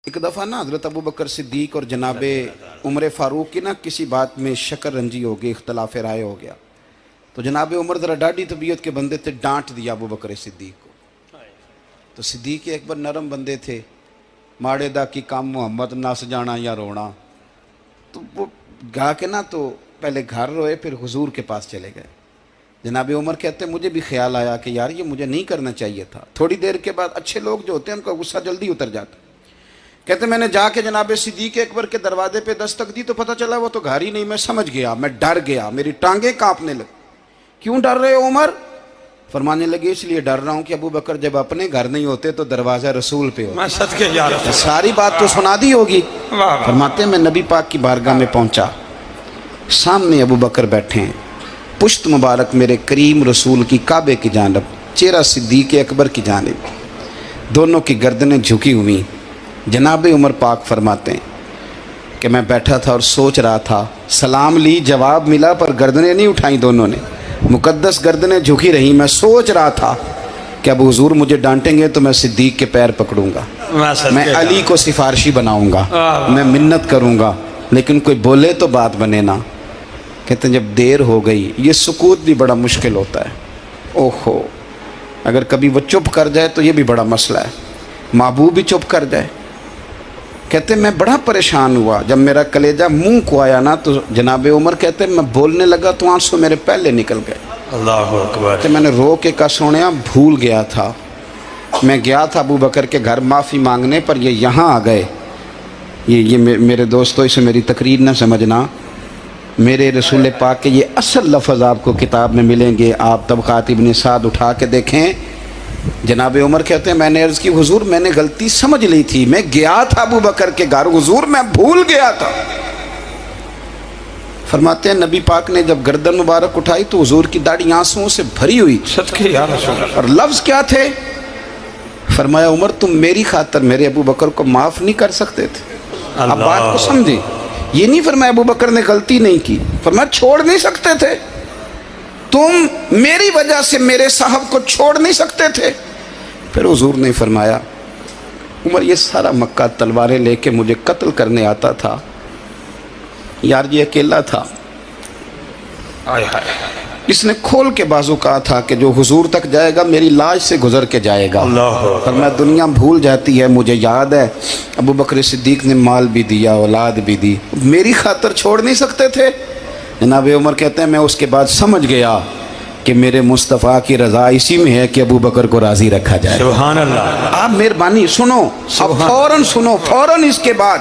एक दफ़ा ना हज़रत अबू बकर सिद्दीक और जनाबे उमर फ़ारूक की ना किसी बात में शक्र रंजी हो गई, इख्तलाफ राय हो गया। तो जनाबे उमर ज़रा डाढ़ी तबीयत के बंदे थे, डांट दिया अबू बकर सिद्दीक को। तो सिद्दीक अकबर नरम बंदे थे, माड़े दा की काम मोहम्मद नस जाना या रोना। तो वो गा के ना तो पहले घर रोए, फिर हुजूर के पास चले गए। जनाबे उमर कहते मुझे भी ख्याल आया कि यार ये मुझे नहीं करना चाहिए था। थोड़ी देर के बाद अच्छे लोग जो होते हैं उनका गुस्सा जल्दी उतर जाता। कहते मैंने जाके जनाबे सिद्दीक अकबर के दरवाजे पे दस्तक दी तो पता चला वो तो घर ही नहीं। मैं समझ गया, मैं डर गया, मेरी टांगें कांपने लगी। क्यों डर रहे हो उमर? फरमाने लगे इसलिए डर रहा हूं कि अबू बकर जब अपने घर नहीं होते तो दरवाजा रसूल पे होता। मैं सदके यार सारी बात तो सुना दी होगी। फरमाते मैं नबी पाक की बारगाह में पहुंचा, सामने अबू बकर बैठे हैं, पुश्त मुबारक मेरे करीम रसूल की काबे की जानब, चेहरा सिद्दीक अकबर की जानब, दोनों की गर्दनें झुकी हुई। जनाब उमर पाक फरमाते हैं कि मैं बैठा था और सोच रहा था, सलाम ली, जवाब मिला, पर गर्दनें नहीं उठाई दोनों ने, मुकद्दस गर्दनें झुकी रहीं। मैं सोच रहा था कि अब हुजूर मुझे डांटेंगे तो मैं सिद्दीक के पैर पकड़ूंगा, मैं अली को सिफारशी बनाऊंगा, मैं मिन्नत करूंगा, लेकिन कोई बोले तो बात बने ना। कहते हैं जब देर हो गई, ये सुकूत भी बड़ा मुश्किल होता है। ओहो, अगर कभी वो चुप कर जाए तो ये भी बड़ा मसला है, महबूब भी चुप कर जाए। कहते मैं बड़ा परेशान हुआ, जब मेरा कलेजा मुंह को आया ना तो जनाबे उमर कहते मैं बोलने लगा तो आंसू मेरे पहले निकल गए। अल्लाह अकबर। तो मैंने रो के कहा सोनिया भूल गया था, मैं गया था अबू बकर के घर माफ़ी मांगने, पर ये यहाँ आ गए। ये मेरे दोस्तों इसे मेरी तकरीर न समझना, मेरे रसूल पाक के ये असल लफ्ज़ आपको किताब में मिलेंगे। आप तबक़ात इब्न साद उठा के देखें। जनाबे उमर कहते हैं मैंने अर्ज़ की हुजूर मैंने गलती समझ ली थी, मैं गया था अबू बकर के घर, हुजूर मैं भूल गया था। फरमाते हैं नबी पाक ने जब गर्दन मुबारक उठाई तो हुजूर की दाढ़ी आंसुओं से भरी हुई सदके यार रसूल। और लफ्ज़ क्या थे? फरमाया उमर तुम मेरी खातर मेरे अबू बकर को माफ़ नहीं कर सकते थे। अब बात को समझे, ये नहीं फरमाया अबू बकर ने गलती नहीं की, फरमाया छोड़ नहीं सकते थे, तुम मेरी वजह से मेरे साहब को छोड़ नहीं सकते थे। फिर हुजूर ने फरमाया उमर ये सारा मक्का तलवारें लेके मुझे कत्ल करने आता था, यार ये अकेला था, इसने खोल के बाजू कहा था कि जो हुजूर तक जाएगा मेरी लाश से गुजर के जाएगा। फरमाया दुनिया भूल जाती है, मुझे याद है अबू बकर सिद्दीक ने माल भी दिया, औलाद भी दी, मेरी खातर छोड़ नहीं सकते थे। जनाब उमर कहते हैं मैं उसके बाद समझ गया कि मेरे मुस्तफ़ा की रज़ा इसी में है कि अबू बकर को राज़ी रखा जाए। सुभान अल्लाह। आप मेहरबानी सुनो, अब फौरन सुनो, फौरन इसके बाद